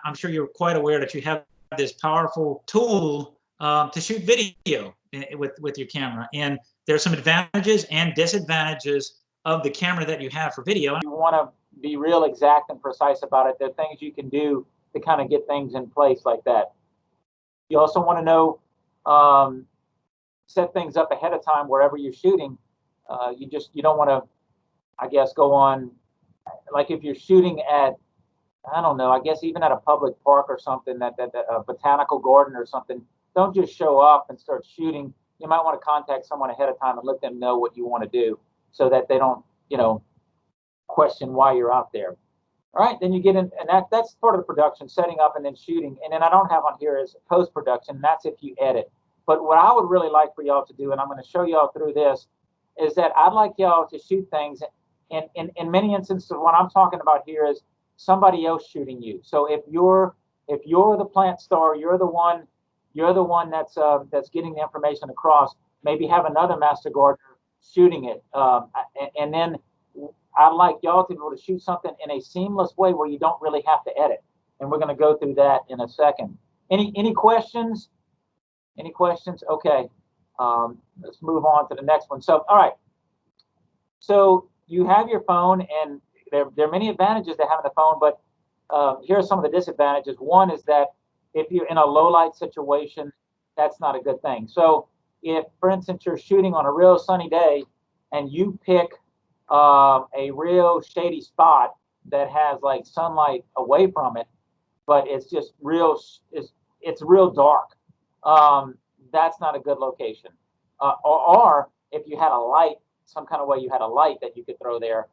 I'm sure you're quite aware that you have this powerful tool to shoot video with your camera. And there's some advantages and disadvantages of the camera that you have for video. You want to be real exact and precise about it. There are things you can do to kind of get things in place like that. You also want to know, set things up ahead of time wherever you're shooting. You don't want to, I guess, go on, like if you're shooting at, I don't know, I guess even at a public park or something, that a botanical garden or something, don't just show up and start shooting. You might want to contact someone ahead of time and let them know what you want to do so that they don't, question why you're out there. All right, then you get in, and that's part of the production, setting up and then shooting. And then I don't have on here is post-production, and that's if you edit. But what I would really like for y'all to do, and I'm going to show y'all through this, is that I'd like y'all to shoot things. And in many instances, what I'm talking about here is somebody else shooting you. So if you're the plant star, you're the one that's getting the information across. Maybe have another master gardener shooting it, and then I'd like y'all to be able to shoot something in a seamless way where you don't really have to edit. And we're going to go through that in a second. Any questions? Any questions? Okay. Let's move on to the next one. So, all right. So you have your phone, and there are many advantages to having a phone, but here are some of the disadvantages. One is that if you're in a low light situation, that's not a good thing. So if, for instance, you're shooting on a real sunny day and you pick a real shady spot that has like sunlight away from it, but it's just it's real dark, that's not a good location. Or if you had a light, some kind of way you had a light that you could throw there,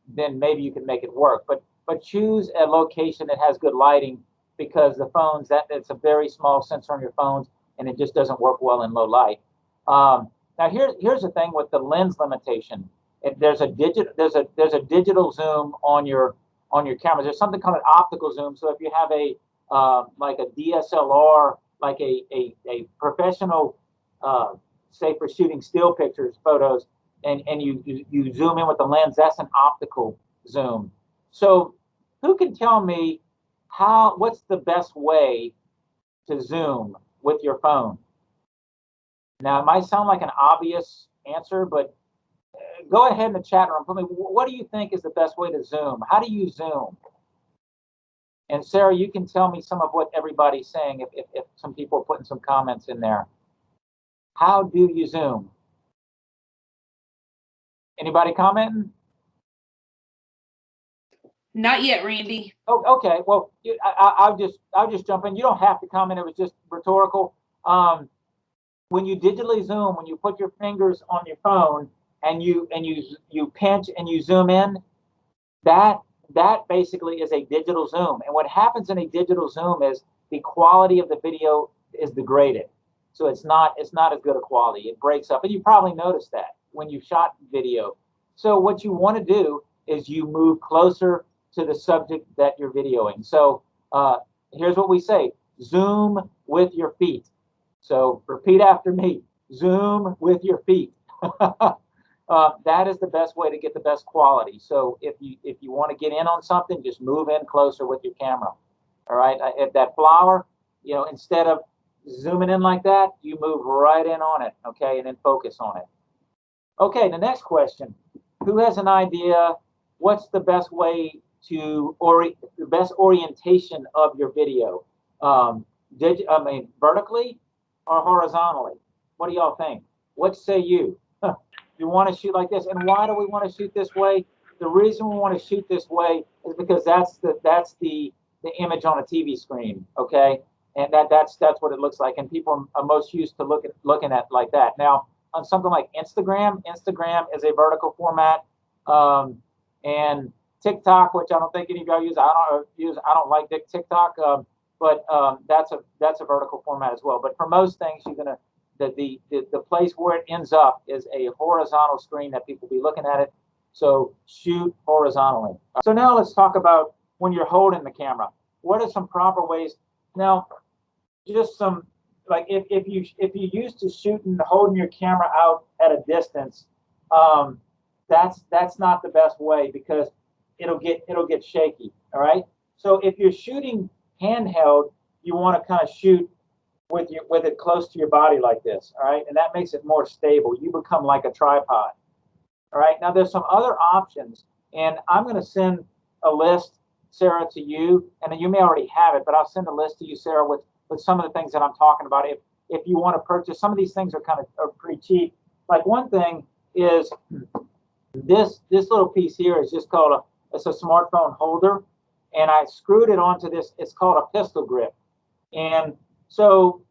then maybe you could make it work. But choose a location that has good lighting, because the phones, it's a very small sensor on your phones, and it just doesn't work well in low light. Now here's the thing with the lens limitation. There's a digital zoom on your cameras. There's something called an optical zoom. So if you have a like a DSLR, like a professional, say for shooting still pictures, photos, and you zoom in with the lens, that's an optical zoom. So who can tell me what's the best way to zoom with your phone? Now, it might sound like an obvious answer, but go ahead in the chat room. Tell me, what do you think is the best way to zoom? How do you zoom? And Sarah, you can tell me some of what everybody's saying if some people are putting some comments in there. How do you zoom? Anybody commenting? Not yet, Randy. Oh, okay. Well, I'll just jump in. You don't have to comment. It was just rhetorical. When you digitally zoom, when you put your fingers on your phone and you pinch and you zoom in, that basically is a digital zoom. And what happens in a digital zoom is the quality of the video is degraded. So it's not as good a quality. It breaks up. And you probably noticed that when you shot video. So what you want to do is you move closer to the subject that you're videoing. So here's what we say: zoom with your feet. So repeat after me: zoom with your feet. That is the best way to get the best quality. So if you want to get in on something, just move in closer with your camera. All right. If that flower, instead of zooming in like that, you move right in on it. Okay, and then focus on it. Okay. The next question: who has an idea? What's the best way the best orientation of your video? Vertically or horizontally? What do y'all think? What say you? You want to shoot like this. And why do we want to shoot this way? The reason we want to shoot this way is because that's the image on a TV screen, okay? And that's what it looks like. And people are most used to looking at like that. Now, on something like Instagram is a vertical format, and TikTok, which I don't think any of y'all use. I don't like TikTok, but that's a vertical format as well. But for most things, you're gonna the place where it ends up is a horizontal screen that people be looking at it. So shoot horizontally. So now let's talk about when you're holding the camera. What are some proper ways? Now, just some, like if you used to shooting holding your camera out at a distance, that's not the best way, because it'll get shaky. All right. So if you're shooting handheld, you want to kind of shoot with it close to your body like this, all right? And that makes it more stable. You become like a tripod, all right? Now there's some other options, and I'm going to send a list, Sarah, to you, and then you may already have it, but I'll send a list to you, Sarah, with some of the things that I'm talking about. If you want to purchase, some of these things are pretty cheap. Like one thing is this little piece here is just called it's a smartphone holder, and I screwed it onto this. It's called a pistol grip, and so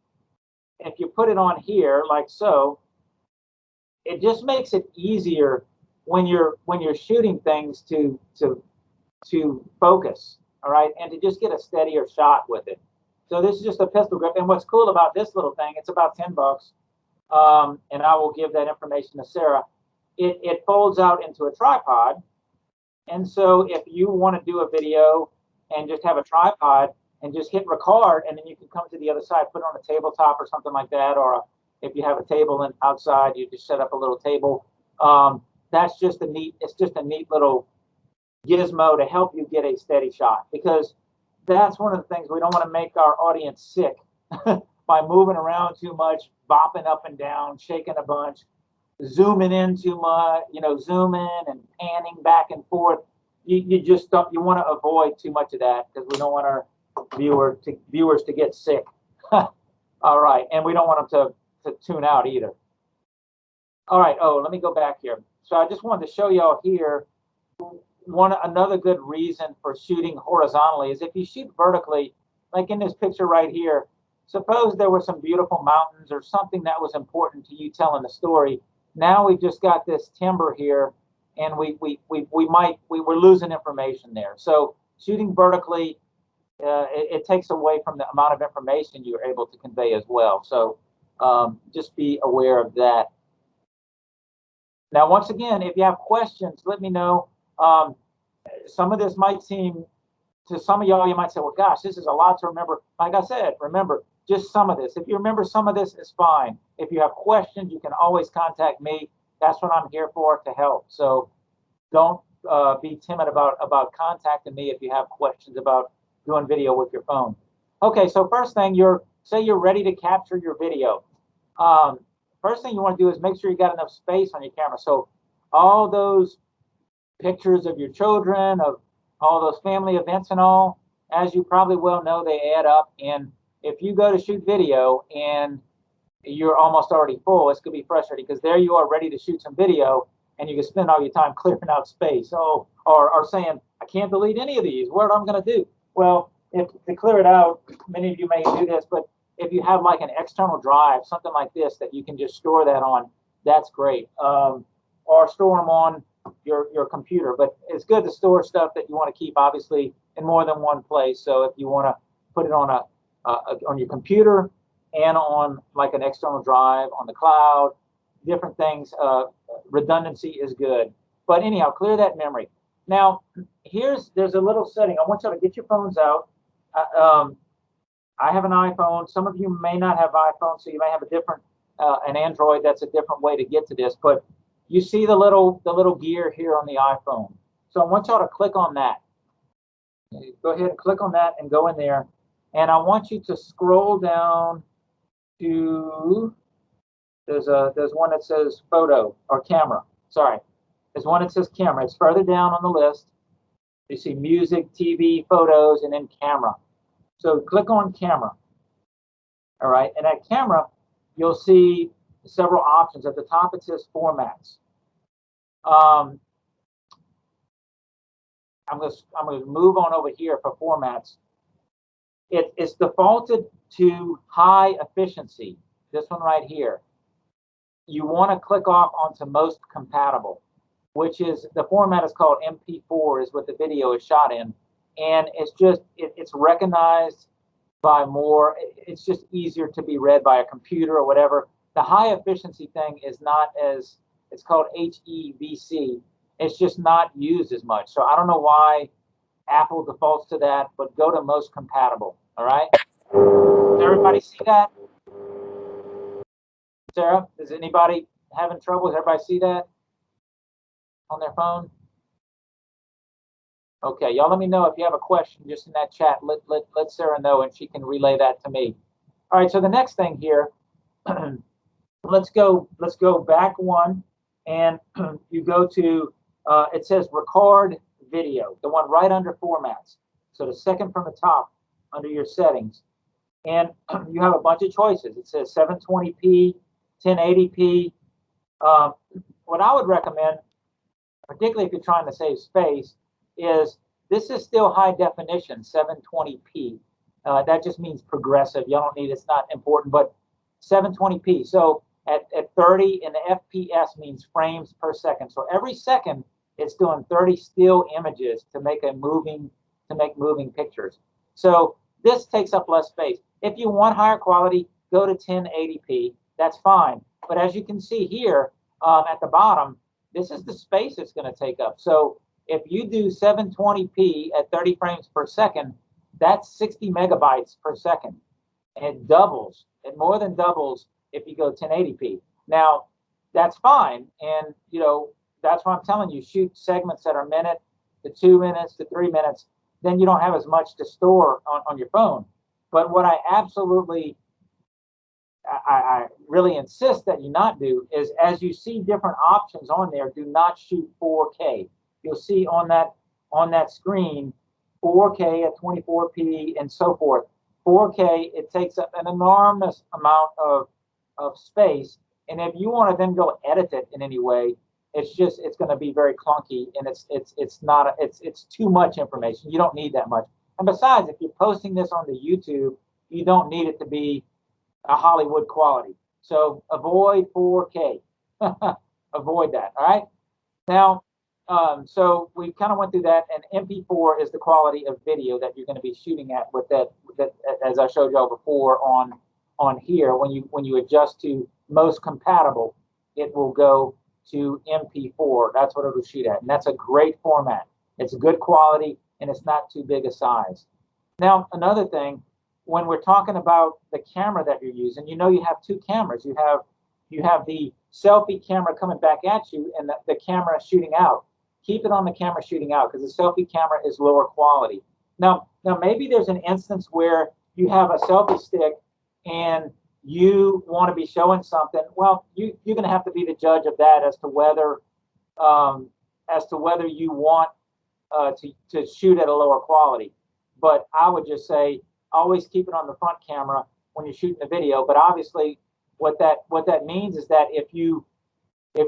if you put it on here like so, it just makes it easier when you're shooting things to focus, all right, and to just get a steadier shot with it. So this is just a pistol grip, and what's cool about this little thing, it's about 10 bucks, and I will give that information to Sarah. It folds out into a tripod, and so if you want to do a video and just have a tripod and just hit record, and then you can come to the other side, put it on a tabletop or something like that, or if you have a table outside, you just set up a little table. That's just it's just a neat little gizmo to help you get a steady shot, because that's one of the things we don't want to make our audience sick by moving around too much, bopping up and down, shaking a bunch, zooming in too much, zooming and panning back and forth. You just don't, you want to avoid too much of that, because we don't want our viewers to get sick. All right, and we don't want them to tune out either. All right, let me go back here. So I just wanted to show y'all here another good reason for shooting horizontally is if you shoot vertically, like in this picture right here, suppose there were some beautiful mountains or something that was important to you telling the story. Now we've just got this timber here, and we're losing information there. So shooting vertically, it takes away from the amount of information you're able to convey as well. So just be aware of that. Now, once again, if you have questions, let me know. Some of this might seem, to some of y'all, you might say, well, gosh, this is a lot to remember. Like I said, remember just some of this. If you remember some of this, it's fine. If you have questions, you can always contact me. That's what I'm here for, to help. So don't be timid about contacting me if you have questions about doing video with your phone. Okay, so first thing, say you're ready to capture your video. First thing you want to do is make sure you got enough space on your camera. So all those pictures of your children, of all those family events and all, as you probably well know, they add up. And if you go to shoot video and you're almost already full, it's going to be frustrating, because there you are ready to shoot some video, and you can spend all your time clearing out space. Or saying, I can't delete any of these. What am I going to do? Well, if to clear it out, many of you may do this, but if you have like an external drive, something like this that you can just store that on, that's great. Or store them on your computer. But it's good to store stuff that you want to keep, obviously, in more than one place. So if you want to put it on on your computer and on like an external drive on the cloud, different things, redundancy is good. But anyhow, clear that memory. Now, there's a little setting. I want you to get your phones out. I have an iPhone. Some of you may not have iPhones, so you may have a different an Android. That's a different way to get to this. But you see the little gear here on the iPhone. So I want y'all to click on that. Go ahead and click on that and go in there. And I want you to scroll down to, there's one that says photo or camera. Sorry, there's one that says camera. It's further down on the list. You see music, TV, photos, and then camera. So click on camera. All right, and at camera, you'll see several options. At the top, it says formats. I'm going to move on over here for formats. It's defaulted to high efficiency. This one right here. You want to click off onto most compatible, which is the format is called MP4, is what the video is shot in, and it's just it's recognized by more. It's just easier to be read by a computer or whatever. The high efficiency thing is not as, it's called HEVC. It's just not used as much. So I don't know why Apple defaults to that, but go to most compatible. All right. Does everybody see that? Sarah, is anybody having trouble? Does everybody see that on their phone? Okay, y'all let me know if you have a question just in that chat. Let Sarah know and she can relay that to me. All right, so the next thing here, let's go back one, and you go to it says record video, the one right under formats. So the second from the top under your settings, and you have a bunch of choices. It says 720p, 1080p. What I would recommend, particularly if you're trying to save space, is this is still high definition, 720p. That just means progressive. You don't need, it's not important, but 720p. So at 30, and the FPS means frames per second. So every second, it's doing 30 still images to make moving pictures. So this takes up less space. If you want higher quality, go to 1080p. That's fine. But as you can see here at the bottom, this is the space it's going to take up. So if you do 720p at 30 frames per second, that's 60 megabytes per second. And it doubles, it more than doubles if you go 1080p. Now, that's fine. And, you know, that's why I'm telling you, shoot segments that are a minute to 2 minutes to 3 minutes. Then you don't have as much to store on your phone. But what I absolutely, I really insist that you not do is, as you see different options on there, do not shoot 4K. You'll see on that screen 4K at 24p and so forth. 4K, it takes up an enormous amount of space, and if you want to then go edit it in any way, it's going to be very clunky, and it's too much information. You don't need that much. And besides, if you're posting this on the YouTube, you don't need it to be a Hollywood quality. So avoid 4K. Avoid that. All right. Now, so we kind of went through that, and MP4 is the quality of video that you're going to be shooting at with that, as I showed y'all before on here. When you adjust to most compatible, it will go to MP4. That's what it'll shoot at, and that's a great format. It's good quality, and it's not too big a size. Now, another thing, when we're talking about the camera that you're using, you know you have two cameras. You have the selfie camera coming back at you, and the camera shooting out. Keep it on the camera shooting out, because the selfie camera is lower quality. Now maybe there's an instance where you have a selfie stick and you want to be showing something. Well, you're going to have to be the judge of that as to whether you want to shoot at a lower quality. But I would just say always keep it on the front camera when you're shooting the video. But obviously, what that means is that if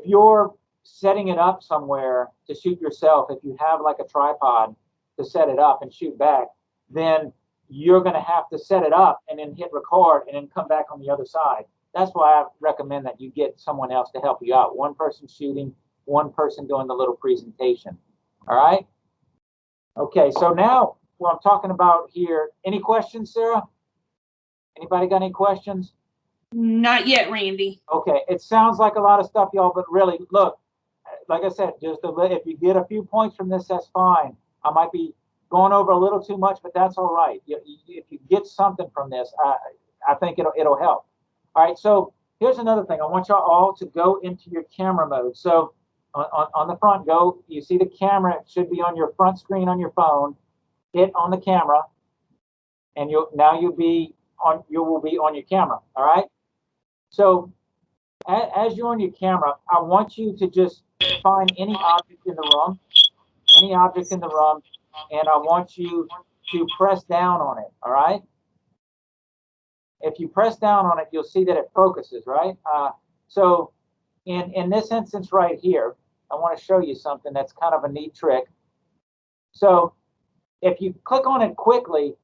you're setting it up somewhere to shoot yourself, if you have like a tripod to set it up and shoot back, then you're going to have to set it up and then hit record and then come back on the other side. That's why I recommend that you get someone else to help you out. One person shooting, one person doing the little presentation. All right. Okay. So now what I'm talking about here, any questions, Sarah? Anybody got any questions? Not yet, Randy. Okay. It sounds like a lot of stuff, y'all, but really, look, like I said, just if you get a few points from this, that's fine. I might be going over a little too much, but that's all right. If you get something from this, I think it'll help. All right, so here's another thing. I want y'all all to go into your camera mode. So on the front, you see the camera. It should be on your front screen on your phone. Hit on the camera, and you will be on your camera. All right. So as you're on your camera, I want you to just find any object in the room, and I want you to press down on it. All right. If you press down on it, you'll see that it focuses, right? So in this instance right here, I want to show you something that's kind of a neat trick. So if you click on it quickly,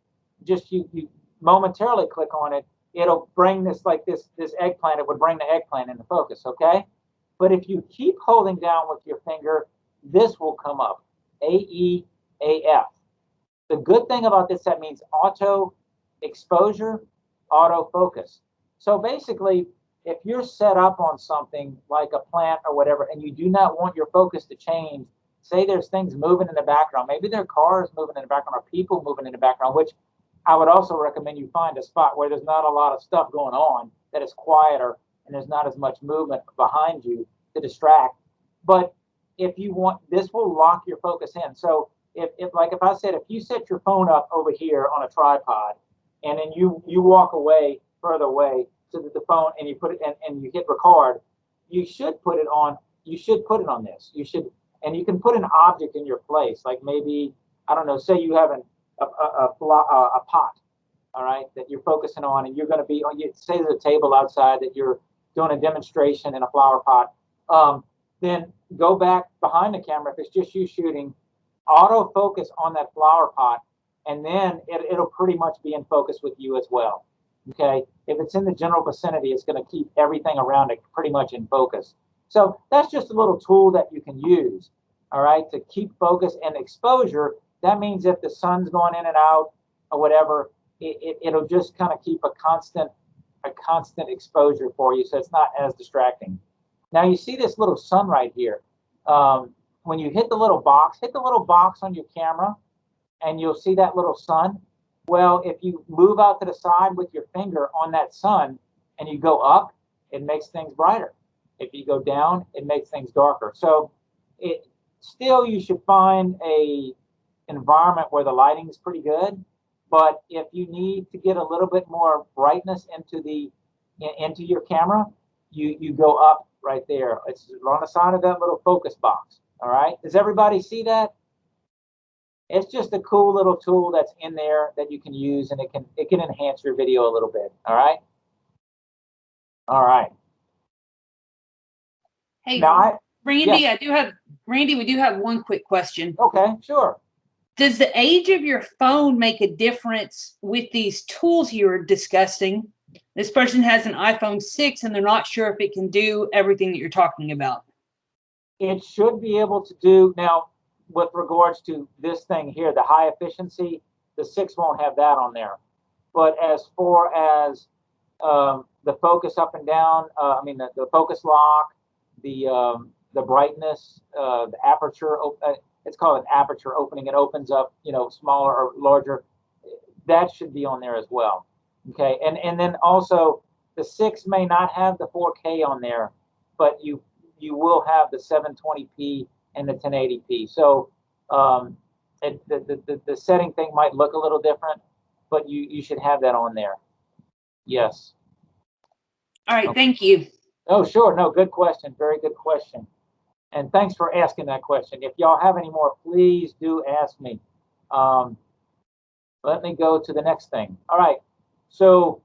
just you momentarily click on it, it'll bring this eggplant. It would bring the eggplant into focus, okay? But if you keep holding down with your finger, this will come up, AEAF. The good thing about this, that means auto exposure, auto focus. So basically, if you're set up on something like a plant or whatever, and you do not want your focus to change, say there's things moving in the background, maybe there are cars moving in the background or people moving in the background, which I would also recommend you find a spot where there's not a lot of stuff going on, that is quieter, and there's not as much movement behind you to distract. But if you want, this will lock your focus in. So if I said, if you set your phone up over here on a tripod, and then you walk away further away so that the phone, and you put it and you hit record, you should put it on. You should put it on this. You should, and you can put an object in your place, like maybe, I don't know. Say you have a pot, all right, that you're focusing on, and you're going to be on. Say there's a table outside that you're doing a demonstration in a flower pot. Then go back behind the camera if it's just you shooting. Autofocus on that flower pot, and then it'll pretty much be in focus with you as well. Okay, if it's in the general vicinity, it's going to keep everything around it pretty much in focus. So that's just a little tool that you can use, all right, to keep focus and exposure. That means if the sun's going in and out or whatever, it'll just kind of keep a constant exposure for you, so it's not as distracting. Now you see this little sun right here. When you hit the little box on your camera, and you'll see that little sun. Well, if you move out to the side with your finger on that sun and you go up, it makes things brighter. If you go down, it makes things darker. So still, you should find a environment where the lighting is pretty good. But if you need to get a little bit more brightness into your camera, you go up right there. It's on the side of that little focus box. All right. Does everybody see that? It's just a cool little tool that's in there that you can use, and it can enhance your video a little bit. All right. All right. Hey, Now Randy, yes. we do have one quick question. Okay, sure. Does the age of your phone make a difference with these tools you were discussing? This person has an iPhone 6 and they're not sure if it can do everything that you're talking about. It should be able to do. Now, with regards to this thing here, the high efficiency, the 6 won't have that on there. But as far as the focus up and down, the focus lock, the brightness, the aperture, it's called an aperture opening. It opens up, smaller or larger. That should be on there as well. Okay, and then also the 6 may not have the 4K on there, but you will have the 720p and the 1080p. So the setting thing might look a little different, but you should have that on there. Yes. All right, thank you. Oh, sure. No, good question. Very good question. And thanks for asking that question. If y'all have any more, please do ask me. Let me go to the next thing. All right. So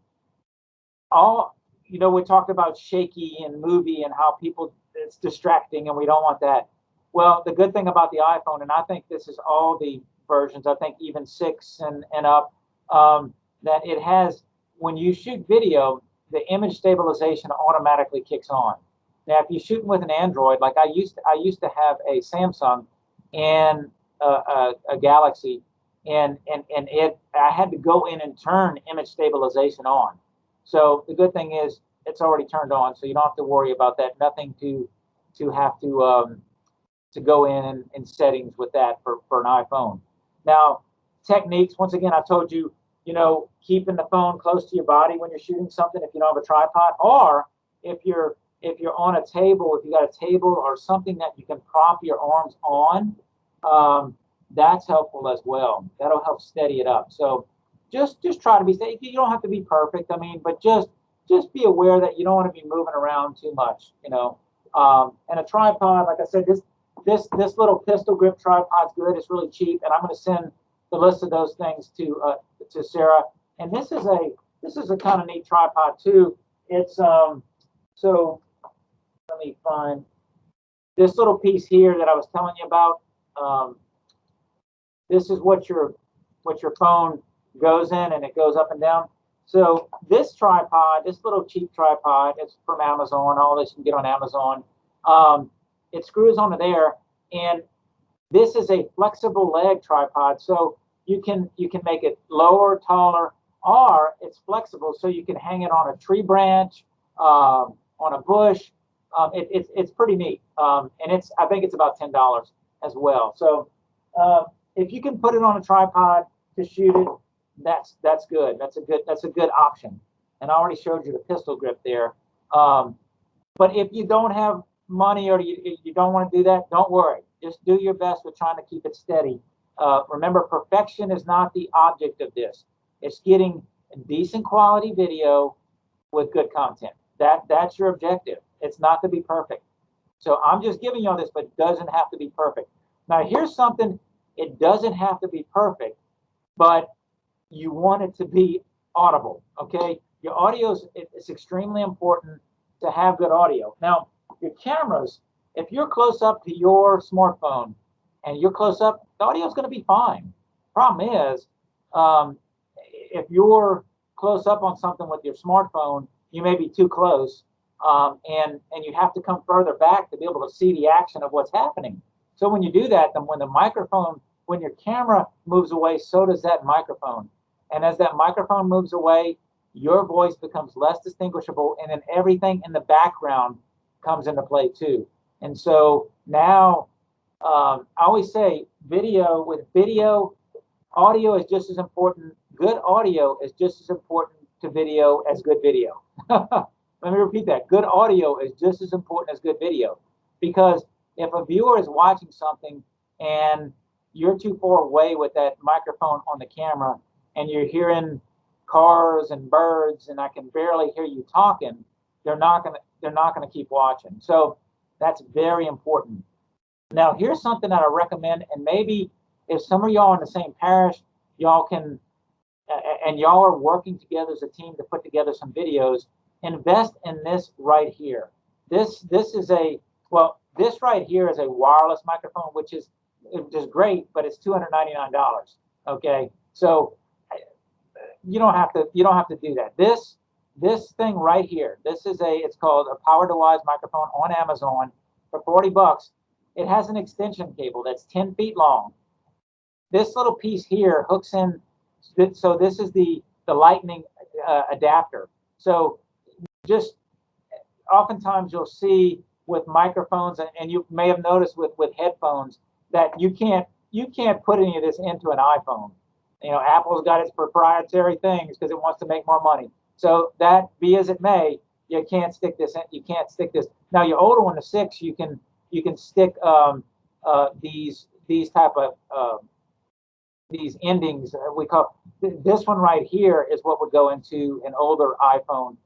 we talked about shaky and movie and how it's distracting and we don't want that. Well, the good thing about the iPhone, and I think this is all the versions, I think even 6 and up, that it has, when you shoot video, the image stabilization automatically kicks on. Now, if you're shooting with an Android, like I used to have a Samsung and a Galaxy, and I had to go in and turn image stabilization on. So the good thing is it's already turned on, so you don't have to worry about that. Nothing to have to go in settings with that for an iPhone. Now, techniques, once again, I told you, keeping the phone close to your body when you're shooting something if you don't have a tripod, or if you're on a table, if you got a table or something that you can prop your arms on, that's helpful as well. That'll help steady it up. So just try to be safe. You don't have to be perfect, but just be aware that you don't want to be moving around too much, and a tripod, like I said, this little pistol grip tripod's good. It's really cheap, and I'm going to send the list of those things to Sarah. And this is a kind of neat tripod too. It's so let me find this little piece here that I was telling you about. This is what your phone goes in, and it goes up and down. So this tripod, this little cheap tripod, it's from Amazon. All this you can get on Amazon. It screws onto there, and this is a flexible leg tripod. So you can make it lower, taller, or it's flexible, so you can hang it on a tree branch, on a bush. It's pretty neat, and I think it's about $10 as well. So if you can put it on a tripod to shoot it, that's good. That's a good option. And I already showed you the pistol grip there. But if you don't have money or you don't want to do that, don't worry. Just do your best with trying to keep it steady. Remember, perfection is not the object of this. It's getting decent quality video with good content. That's your objective. It's not to be perfect. So I'm just giving you all this, but it doesn't have to be perfect. Now here's something, it doesn't have to be perfect, but you want it to be audible, okay? Your audio it's extremely important to have good audio. Now, your cameras, if you're close up to your smartphone and you're close up, the audio is going to be fine. Problem is, if you're close up on something with your smartphone, you may be too close, and you have to come further back to be able to see the action of what's happening. So when you do that, then when your camera moves away, so does that microphone. And as that microphone moves away, your voice becomes less distinguishable, and then everything in the background comes into play too. And so now, I always say video, audio is just as important. Good audio is just as important to video as good video. Let me repeat that. Good audio is just as important as good video. Because if a viewer is watching something and you're too far away with that microphone on the camera and you're hearing cars and birds and I can barely hear you talking, they're not gonna keep watching. So that's very important. Now here's something that I recommend, and maybe if some of y'all in the same parish, y'all can, and y'all are working together as a team to put together some videos, invest in this right here. This right here is a wireless microphone, which is great, but it's $299. Okay, so you don't have to do that. This thing right here, it's called a Power2Wise microphone on Amazon for 40 bucks. It has an extension cable that's 10 feet long. This little piece here hooks in, so this is the lightning adapter. So just oftentimes you'll see with microphones, and you may have noticed with headphones, that you can't put any of this into an iPhone. You know, Apple's got its proprietary things because it wants to make more money. So that be as it may, you can't stick this in. You can't stick this. Now your older one, the 6, you can stick these type of these endings. We call this one right here is what would go into an older iPhone.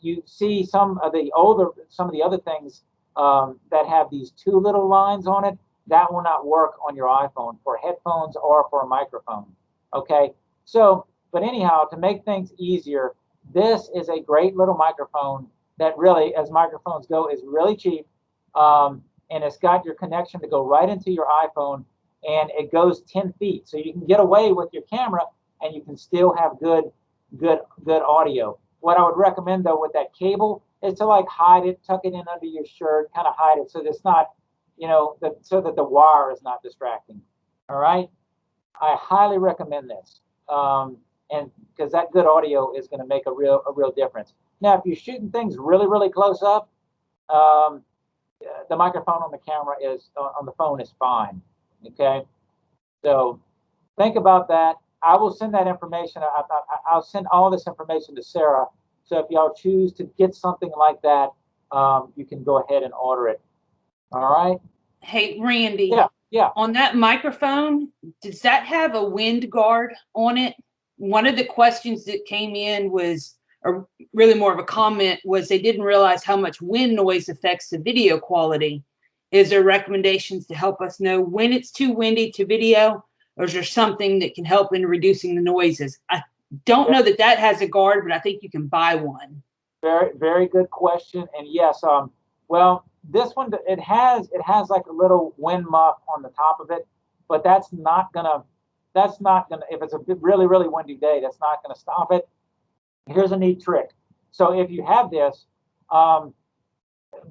You see some of the other things that have these 2 little lines on it. That will not work on your iPhone for headphones or for a microphone. Okay, so, but anyhow, to make things easier, this is a great little microphone that really, as microphones go, is really cheap, and it's got your connection to go right into your iPhone, and it goes 10 feet, so you can get away with your camera, and you can still have good audio. What I would recommend though with that cable is to like hide it, tuck it in under your shirt, kind of hide it so that it's not, you know, so that the wire is not distracting. All right. I highly recommend this, and because that good audio is going to make a real difference. Now, if you're shooting things really close up, the microphone on the camera on the phone is fine. Okay, so think about that. I will send that information. I'll send all this information to Sarah. So if y'all choose to get something like that, you can go ahead and order it. All right. Hey, Randy. Yeah. On that microphone, does that have a wind guard on it? One of the questions that came in was, or really more of a comment, was they didn't realize how much wind noise affects the video quality. Is there recommendations to help us know when it's too windy to video, or is there something that can help in reducing the noises? I don't know that has a guard, but I think you can buy one. Very good question. And yes, well, this one, it has like a little wind muff on the top of it, but that's not gonna, if it's a really windy day, that's not gonna stop it. Here's a neat trick. So if you have this,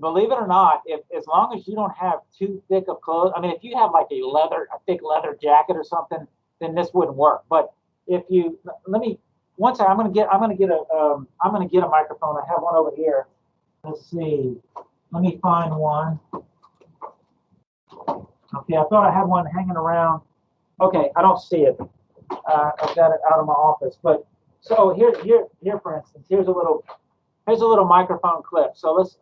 believe it or not, as long as you don't have too thick of clothes, I mean, if you have like a thick leather jacket or something, then this wouldn't work. But if you, I'm gonna get a microphone. I have one over here. Let's see. Let me find one. Okay, I thought I had one hanging around. Okay, I don't see it. I've got it out of my office. But so here, for instance, here's a little microphone clip. So let's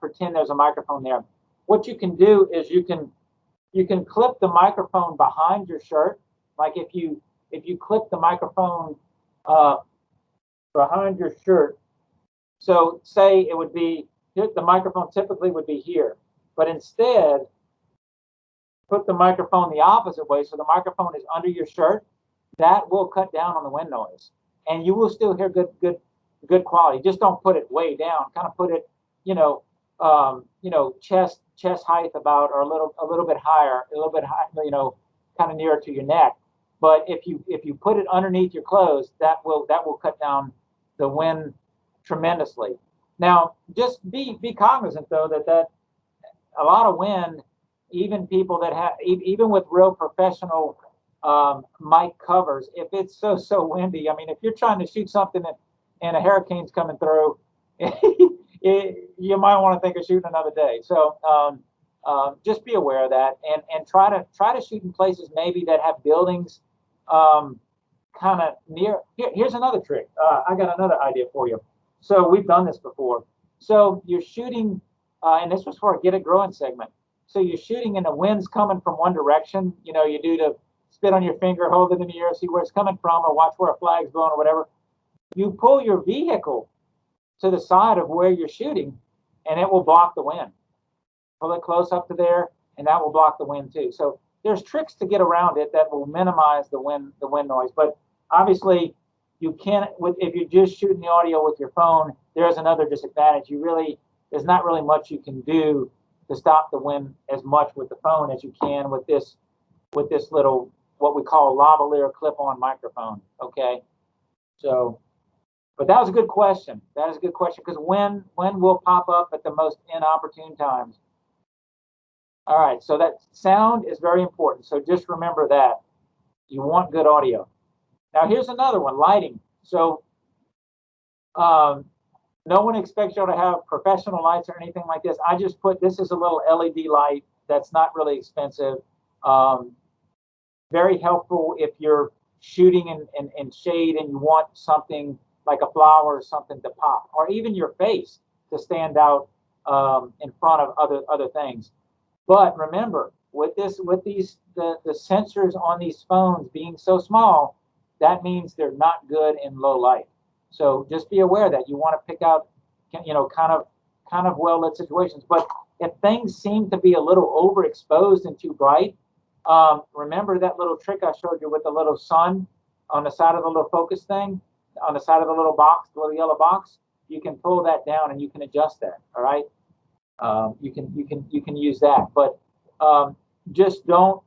pretend there's a microphone there. What you can do is you can You can clip the microphone behind your shirt. Like if you clip the microphone behind your shirt. So say it would be, the microphone typically would be here, but instead put the microphone the opposite way, so the microphone is under your shirt. That will cut down on the wind noise, and you will still hear good quality. Just don't put it way down. Kind of put it, chest height about, or a little bit higher, a little bit high, kind of nearer to your neck. But if you put it underneath your clothes, that will cut down the wind tremendously. Now, just be cognizant though that a lot of wind, even people that have, even with real professional mic covers, if it's so windy, I mean, if you're trying to shoot something and a hurricane's coming through, you might want to think of shooting another day. So just be aware of that, and try to shoot in places maybe that have buildings kind of near. Here's another trick. I got another idea for you. So we've done this before. So you're shooting, and this was for a Get It Growing segment. So you're shooting and the wind's coming from one direction. You do the spit on your finger, hold it in the air, see where it's coming from, or watch where a flag's blowing or whatever. You pull your vehicle to the side of where you're shooting, and it will block the wind. Pull it close up to there, and that will block the wind too. So there's tricks to get around it that will minimize the wind noise. But obviously, you can't, if you're just shooting the audio with your phone, there's another disadvantage. There's not really much you can do to stop the wind as much with the phone as you can with this little, what we call lavalier clip-on microphone. Okay, so, but that was a good question. That is a good question, because when will pop up at the most inopportune times. All right, so that sound is very important. So just remember that you want good audio. Now here's another one, lighting. So no one expects you to have professional lights or anything like this. I just put, this is a little LED light that's not really expensive. Very helpful if you're shooting in shade and you want something like a flower or something to pop, or even your face to stand out in front of other things. But remember, with the sensors on these phones being so small, that means they're not good in low light. So just be aware that you want to pick out, kind of well lit situations. But if things seem to be a little overexposed and too bright, remember that little trick I showed you with the little sun on the side of the little focus thing, on the side of the little box, the little yellow box. You can pull that down and you can adjust that. All right. You can use that, but just don't.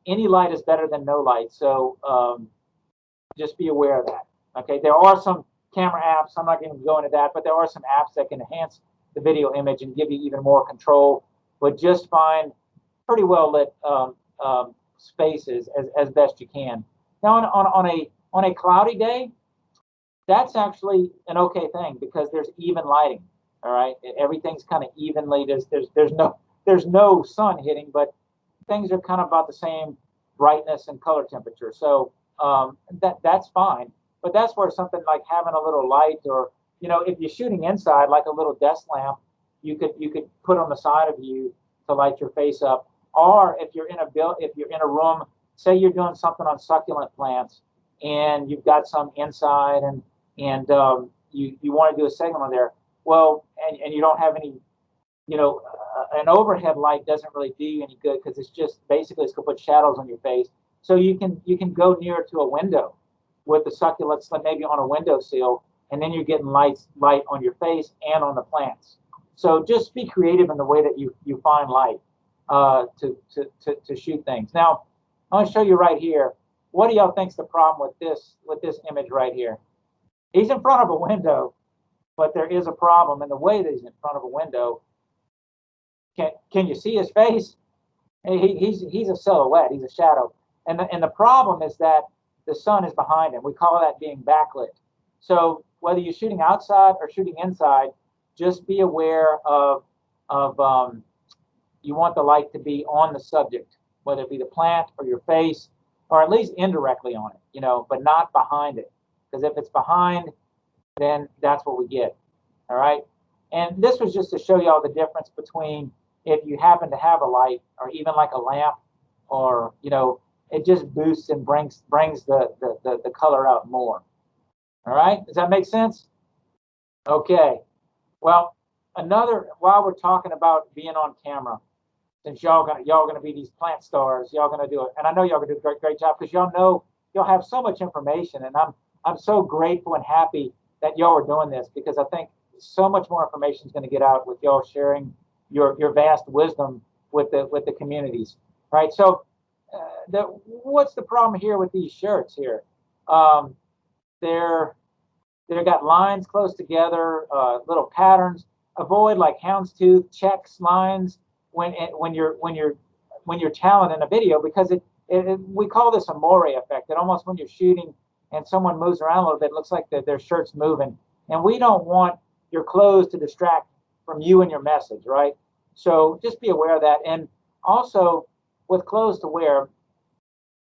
Any light is better than no light, so just be aware of that. Okay, there are some camera apps. I'm not going to go into that, but there are some apps that can enhance the video image and give you even more control. But just find pretty well lit spaces as best you can. Now, on a cloudy day, that's actually an okay thing because there's even lighting. All right, everything's kind of evenly. There's no sun hitting, but things are kind of about the same brightness and color temperature. So that's fine. But that's where something like having a little light, or if you're shooting inside, like a little desk lamp, you could put on the side of you to light your face up. Or if you're in a room, say you're doing something on succulent plants, and you've got some inside, and you want to do a segment on there. Well, and you don't have any, an overhead light doesn't really do you any good, because it's just basically it's going to put shadows on your face. So you can go near to a window with the succulents, maybe on a windowsill, and then you're getting light on your face and on the plants. So just be creative in the way that you find light to shoot things. Now, I'm going to show you right here. What do y'all think's the problem with this image right here? He's in front of a window, but there is a problem in the way that he's in front of a window. Can you see his face? He's a silhouette. He's a shadow. And the problem is that the sun is behind him. We call that being backlit. So whether you're shooting outside or shooting inside, just be aware of you want the light to be on the subject, whether it be the plant or your face, or at least indirectly on it, but not behind it. Because if it's behind, then that's what we get. All right. And this was just to show you all the difference between, if you happen to have a light or even like a lamp, or it just boosts and brings the color out more. All right, does that make sense? Okay. Well, while we're talking about being on camera, since y'all gonna be these plant stars, y'all gonna do it, and I know y'all gonna do a great job, because y'all have so much information, and I'm so grateful and happy that y'all are doing this, because I think so much more information is going to get out with y'all sharing your vast wisdom with the communities. Right? So, what's the problem here with these shirts here? They've got lines close together, little patterns. Avoid like houndstooth checks lines when you're talent in a video, because we call this a moire effect. It almost, when you're shooting and someone moves around a little bit, it looks like their shirt's moving, and we don't want your clothes to distract from you and your message, right? So just be aware of that. And also, with clothes to wear,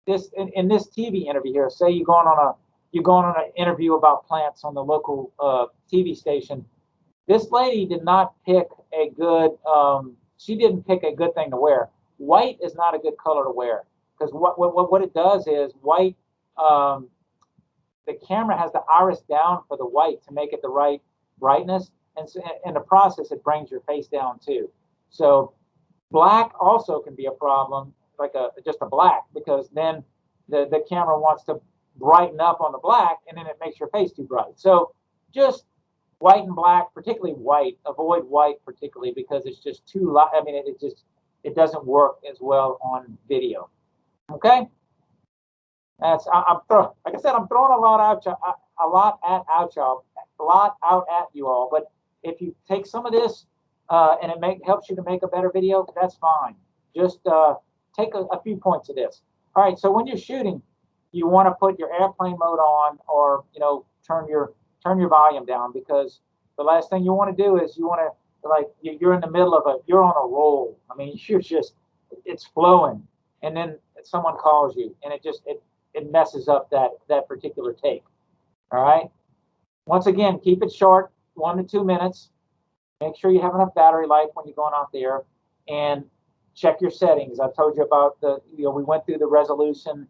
in this TV interview here, say you're going on an interview about plants on the local TV station. This lady did not pick a good. She didn't pick a good thing to wear. White is not a good color to wear, because what it does is white. The camera has the iris down for the white to make it the right brightness, and so in the process it brings your face down too. So black also can be a problem, like just a black, because then the camera wants to brighten up on the black, and then it makes your face too bright. So just white and black, particularly white. Avoid white particularly, because it's just too light. I mean, it doesn't work as well on video. Okay. Like I said, I'm throwing a lot out at you all. But if you take some of this and it helps you to make a better video, that's fine. Just take a few points of this. All right. So when you're shooting, you want to put your airplane mode on, or turn your volume down, because the last thing you want to do is you're in the middle of you're on a roll. I mean, it's flowing, and then someone calls you, and it messes up that particular take. All right. Once again, keep it short, 1 to 2 minutes. Make sure you have enough battery life when you're going out there, and check your settings. I told you about we went through the resolution,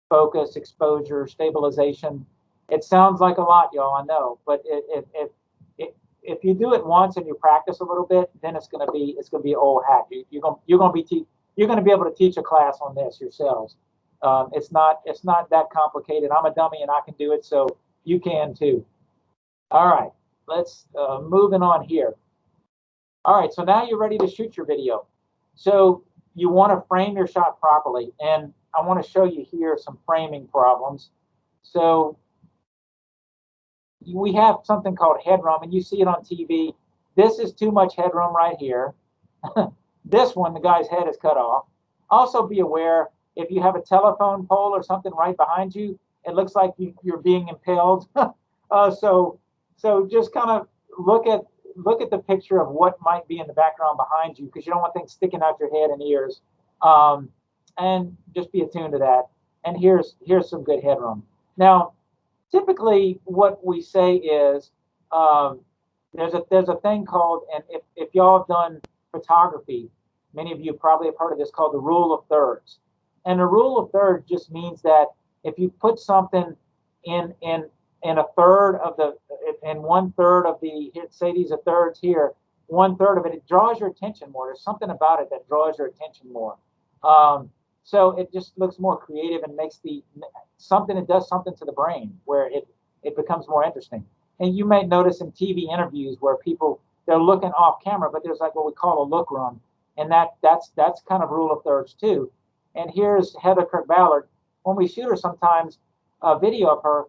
focus, exposure, stabilization. It sounds like a lot, y'all, I know, but if you do it once and you practice a little bit, then it's gonna be old hat. You're gonna be able to teach a class on this yourselves. It's not that complicated. I'm a dummy and I can do it, so you can too. All right, let's moving on here. All right, so now you're ready to shoot your video. So you want to frame your shot properly, and I want to show you here some framing problems. So we have something called headroom, and you see it on TV. This is too much headroom right here. This one, the guy's head is cut off. Also be aware, if you have a telephone pole or something right behind you, it looks like you're being impaled. So just kind of look at the picture of what might be in the background behind you, because you don't want things sticking out your head and ears. And just be attuned to that. And here's some good headroom. Now, typically what we say is there's a thing called, and if y'all have done photography, many of you probably have heard of this, called the rule of thirds. And the rule of thirds just means that if you put something in a third of in 1/3 of the, say these are thirds here, 1/3 of it draws your attention more. There's something about it that draws your attention more. So it just looks more creative and makes it does something to the brain where it becomes more interesting. And you may notice in TV interviews where they're looking off camera, but there's like what we call a look room, and that's kind of rule of thirds too. And here's Heather Kirk-Ballard. When we shoot her, sometimes a video of her,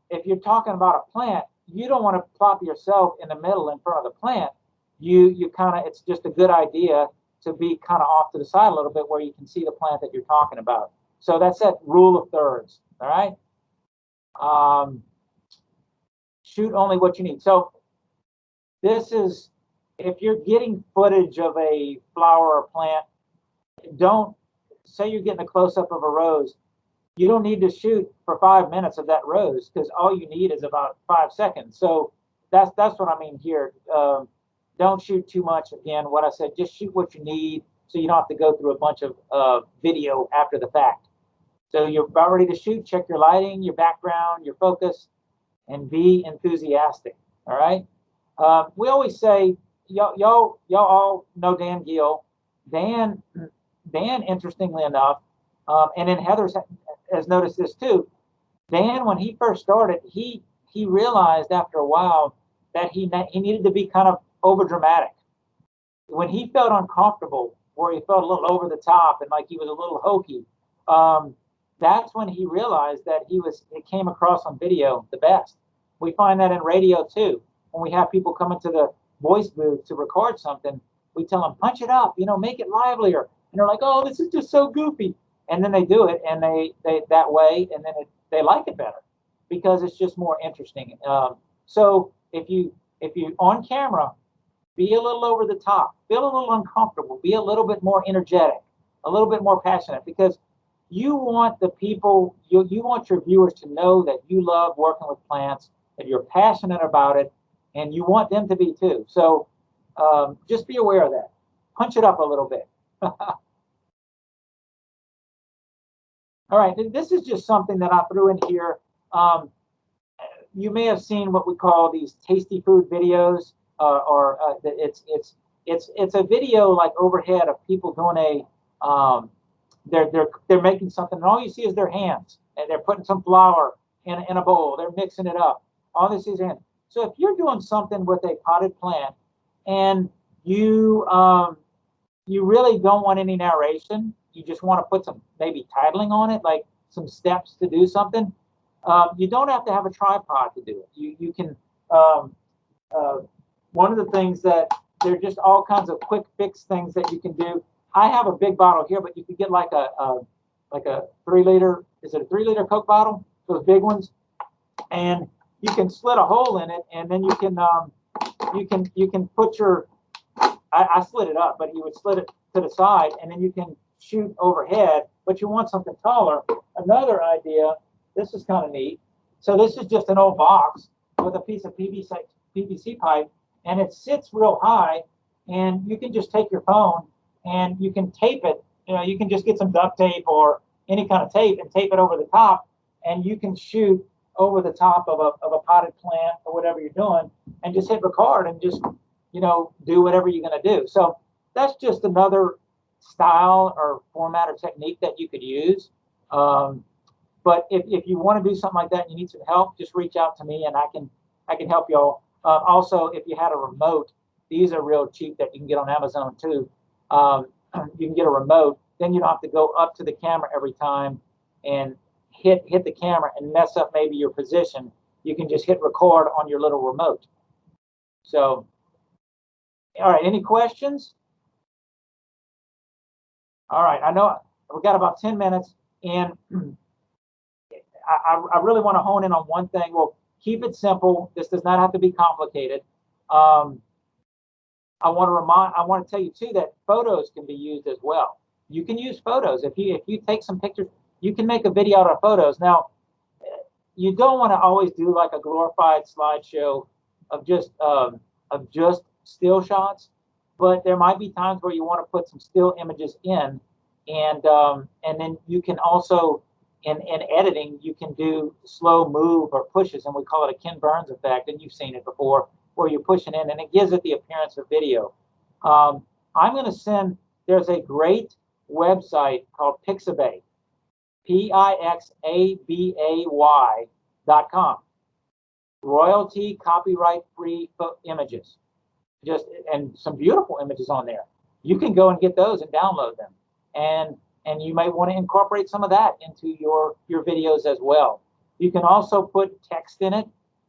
if you're talking about a plant, you don't want to plop yourself in the middle in front of the plant. You kind of, it's just a good idea to be kind of off to the side a little bit where you can see the plant that you're talking about. So that's that rule of thirds. All right. Shoot only what you need. So this is, if you're getting footage of a flower or plant, don't say you're getting a close-up of a rose. You don't need to shoot for 5 minutes of that rose, because all you need is about 5 seconds. So that's what I mean here. don't shoot too much. Again, what I said, just shoot what you need so you don't have to go through a bunch of video after the fact. So you're about ready to shoot, check your lighting, your background, your focus, and be enthusiastic. All right. We always say, y'all all know Dan Gill. Dan, interestingly enough, and then Heather has noticed this too. Dan, when he first started, he realized after a while that he needed to be kind of over dramatic. When he felt uncomfortable, where he felt a little over the top and like he was a little hokey, that's when he realized that it came across on video the best. We find that in radio too. When we have people come into the voice booth to record something, we tell them, punch it up, make it livelier. And they're like, oh, this is just so goofy. And then they do it, and they that way, and then they like it better because it's just more interesting. So if you on camera, be a little over the top, feel a little uncomfortable, be a little bit more energetic, a little bit more passionate, because you want the people, you want your viewers to know that you love working with plants, that you're passionate about it, and you want them to be too. So just be aware of that. Punch it up a little bit. All right, this is just something that I threw in here. You may have seen what we call these tasty food videos, it's a video like overhead of people doing they're making something, and all you see is their hands, and they're putting some flour in a bowl, they're mixing it up. All this is hands. So if you're doing something with a potted plant, and you really don't want any narration, you just want to put some maybe titling on it, like some steps to do something. You don't have to have a tripod to do it. You can. One of the things that there are just all kinds of quick fix things that you can do. I have a big bottle here, but you could get like a 3 liter. Is it a 3 liter Coke bottle? Those big ones, and you can slit a hole in it, and then you can put your. I slid it up, but you would slit it to the side, and then you can shoot overhead. But you want something taller. Another idea. This is kind of neat. So this is just an old box with a piece of PVC pipe, and it sits real high, and you can just take your phone and you can tape it. You can just get some duct tape or any kind of tape and tape it over the top, and you can shoot over the top of a potted plant or whatever you're doing, and just hit record and just do whatever you're going to do. So that's just another style or format or technique that you could use. But if you want to do something like that and you need some help, just reach out to me, and I can help y'all. Also, if you had a remote, these are real cheap that you can get on Amazon too. You can get a remote, then you don't have to go up to the camera every time and hit the camera and mess up maybe your position. You can just hit record on your little remote. So, all right, any questions? All right, I know we've got about 10 minutes, and I really want to hone in on one thing. Well, keep it simple. This does not have to be complicated. I want to tell you too that photos can be used as well. You can use photos. If you take some pictures, you can make a video out of photos. Now, you don't want to always do like a glorified slideshow of just still shots, but there might be times where you want to put some still images in, and then you can also in editing, you can do slow move or pushes, and we call it a Ken Burns effect, and you've seen it before, where you're pushing in, and it gives it the appearance of video. I'm going to send, there's a great website called Pixabay, Pixabay.com. Royalty, copyright-free images, and some beautiful images on there. You can go and get those and download them, and you might want to incorporate some of that into your videos as well. You can also put text in it,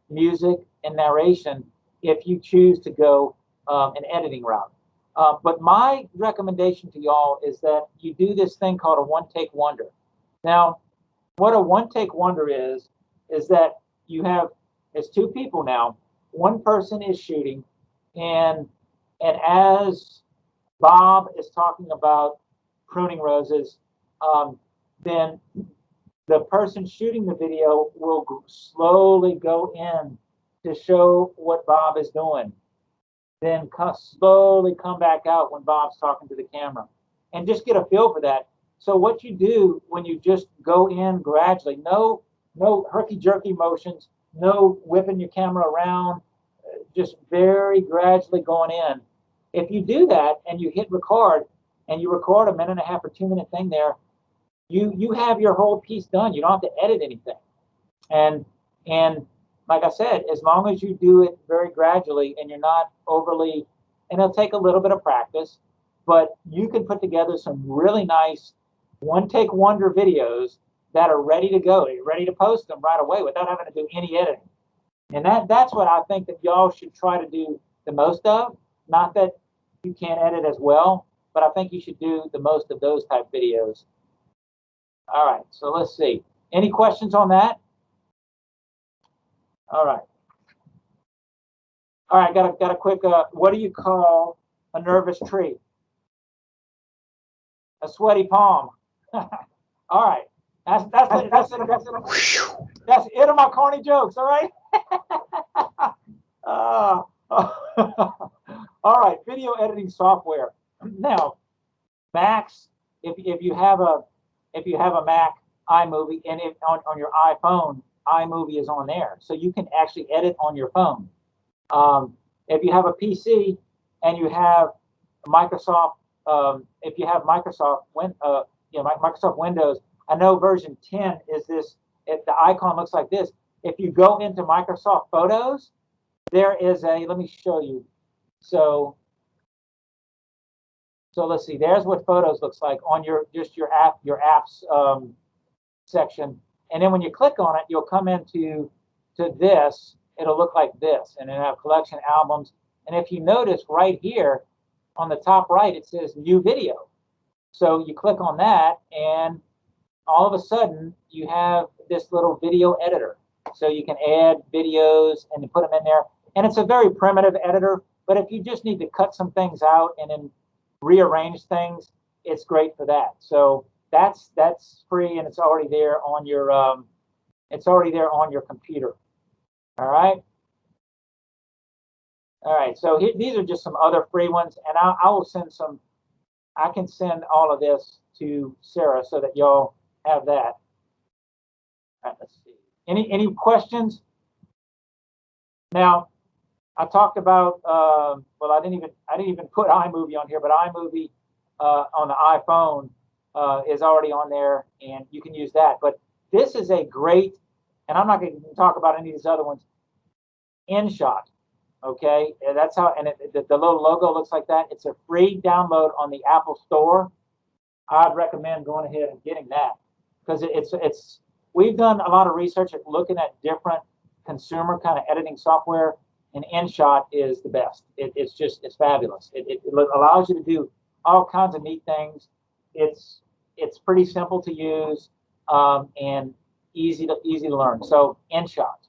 music, and narration if you choose to go an editing route. But my recommendation to y'all is that you do this thing called a one-take wonder. Now, what a one-take wonder is that it's two people now. One person is shooting, and as Bob is talking about pruning roses, then the person shooting the video will slowly go in to show what Bob is doing. then slowly come back out when Bob's talking to the camera, and just get a feel for that. So what you do when you just go in gradually, no herky-jerky motions, no whipping your camera around, just very gradually going in. If you do that and you hit record and you record a 1.5 or 2 minute thing there, you have your whole piece done. You don't have to edit anything. And like I said, as long as you do it very gradually and you're not overly, and it'll take a little bit of practice, but you can put together some really nice one-take wonder videos that are ready to go. You're ready to post them right away without having to do any editing. And that's what I think that y'all should try to do the most of. Not that you can't edit as well, but I think you should do the most of those type videos. All right, so let's see. Any questions on that? All right. All right, got a quick, what do you call a nervous tree? A sweaty palm. All right. That's it of my corny jokes, all right? All right, video editing software. Now, Macs, if you have a Mac iMovie, and if on your iPhone, iMovie is on there, so you can actually edit on your phone. If you have a PC and you have Microsoft, if you have Microsoft Windows, I know version 10 is this. If the icon looks like this, if you go into Microsoft Photos, there is a. Let me show you. So let's see. There's what Photos looks like on your apps section, and then when you click on it, you'll come into this. It'll look like this, and it'll have collection albums. And if you notice right here on the top right, it says New Video. So you click on that, and all of a sudden you have this little video editor. So you can add videos and put them in there. And it's a very primitive editor, but if you just need to cut some things out and then rearrange things, it's great for that. So that's free, and it's already there on your computer. All right. All right. So these are just some other free ones, and I will send some. I can send all of this to Sarah so that y'all have that. All right, let's see. Any questions? Now, I talked about well, I didn't even put iMovie on here, but iMovie on the iPhone is already on there, and you can use that. But this is a great, and I'm not going to talk about any of these other ones. InShot, okay, and that's how, and the little logo looks like that. It's a free download on the Apple Store. I'd recommend going ahead and getting that, because it's we've done a lot of research at looking at different consumer kind of editing software, and InShot is the best. It's fabulous. It allows you to do all kinds of neat things. It's pretty simple to use, and easy to learn. So InShot,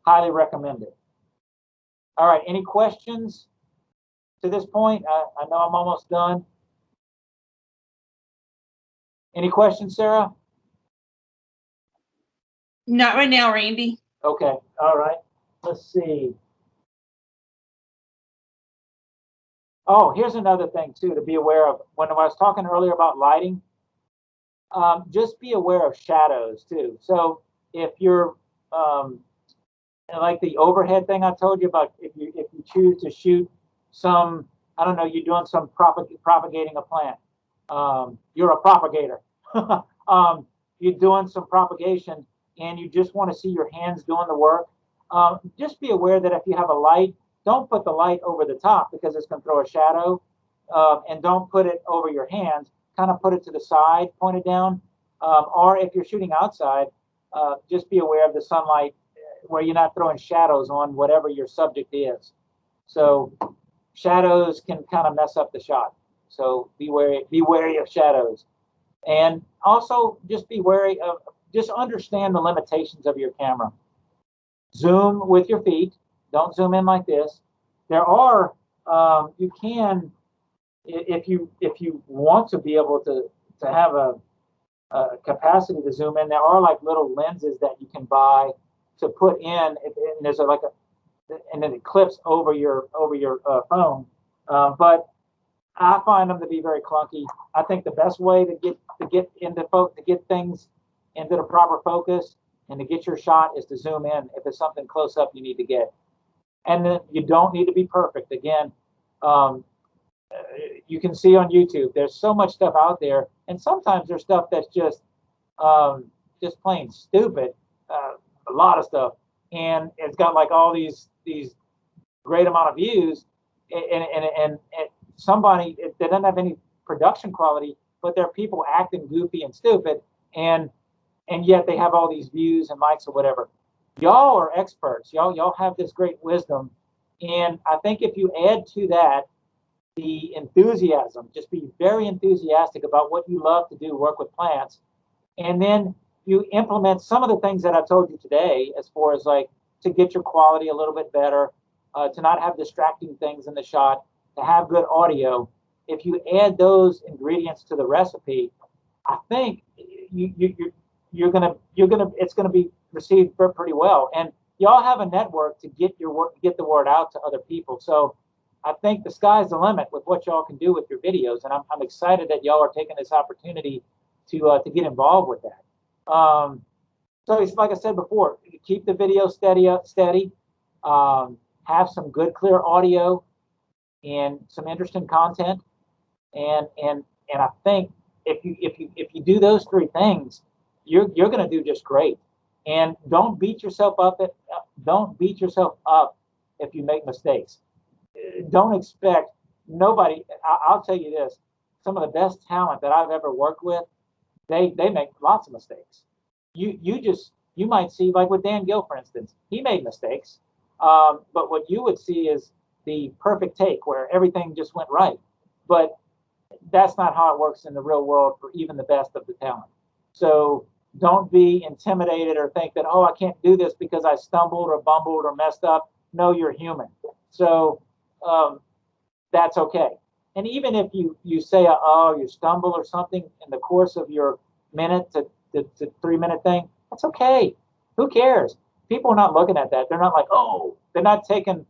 highly recommended. All right, any questions to this point? I know I'm almost done. Any questions, Sarah? Not right now, Randy. Okay, all right. Let's see. Oh, here's another thing too to be aware of. When I was talking earlier about lighting, just be aware of shadows too. So if you're like the overhead thing I told you about, if you choose to shoot some, I don't know, you're doing some propagating a plant. You're a propagator. You're doing some propagation, and you just want to see your hands doing the work. Just be aware that if you have a light, don't put the light over the top, because it's going to throw a shadow, and don't put it over your hands. Kind of put it to the side, pointed down. Or if you're shooting outside, just be aware of the sunlight, where you're not throwing shadows on whatever your subject is. So shadows can kind of mess up the shot. So be wary of shadows. And also just be wary of, just understand the limitations of your camera. Zoom with your feet. Don't zoom in like this. There are, you can, if you want to be able to have a capacity to zoom in, there are like little lenses that you can buy to put in, and there's and then it clips over your phone. But I find them to be very clunky. I think the best way to get things into the proper focus and to get your shot is to zoom in if it's something close up you need to get. And then you don't need to be perfect. Again, you can see on YouTube, there's so much stuff out there, and sometimes there's stuff that's just plain stupid. A lot of stuff, and it's got like all these great amount of views, and somebody they doesn't have any production quality, but they're people acting goofy and stupid, and yet they have all these views and likes or whatever. Y'all are experts. Y'all have this great wisdom, and I think if you add to that the enthusiasm, just be very enthusiastic about what you love to do, work with plants, and then you implement some of the things that I told you today, as far as like to get your quality a little bit better, to not have distracting things in the shot, to have good audio. If you add those ingredients to the recipe, I think it's gonna be received pretty well. And y'all have a network to get the word out to other people. So I think the sky's the limit with what y'all can do with your videos, and I'm excited that y'all are taking this opportunity to get involved with that. So it's like I said before, keep the video steady. Have some good, clear audio and some interesting content, and I think if you do those three things, you're going to do just great. And don't beat yourself up if you make mistakes. Don't expect nobody. I'll tell you this: some of the best talent that I've ever worked with, they make lots of mistakes. You might see, like with Dan Gill, for instance, he made mistakes, but what you would see is the perfect take where everything just went right. But that's not how it works in the real world for even the best of the talent. So don't be intimidated or think that, oh, I can't do this because I stumbled or bumbled or messed up. No, you're human. So that's okay. And even if you say, oh, you stumble or something in the course of your minute to 3 minute thing, that's okay. Who cares? People are not looking at that. They're not like, oh, they're not doing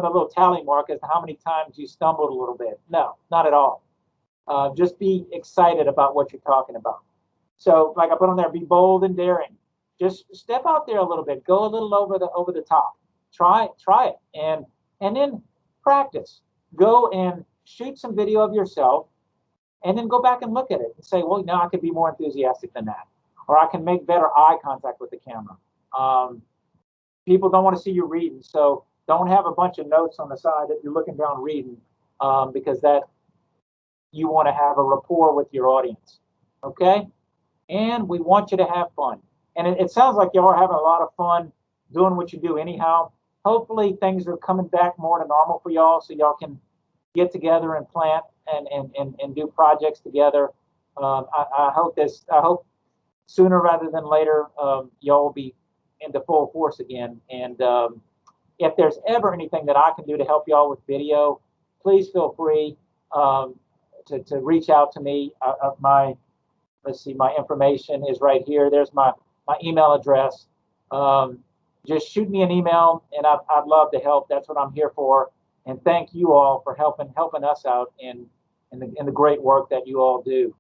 a little tally mark as to how many times you stumbled a little bit. No, not at all. Just be excited about what you're talking about. So like I put on there, be bold and daring. Just step out there a little bit. Go a little over the top. Try it. And then practice. Go and shoot some video of yourself, and then go back and look at it and say, well, now I could be more enthusiastic than that, or I can make better eye contact with the camera. People don't want to see you reading, so don't have a bunch of notes on the side that you're looking down reading, because that you want to have a rapport with your audience. Okay? And we want you to have fun. And it sounds like y'all are having a lot of fun doing what you do anyhow. Hopefully things are coming back more to normal for y'all, so y'all can get together and plant and do projects together. I hope sooner rather than later, y'all will be into full force again. And if there's ever anything that I can do to help y'all with video, please feel free to reach out to me. My information is right here. There's my email address. Just shoot me an email, and I'd love to help. That's what I'm here for. And thank you all for helping us out in the great work that you all do.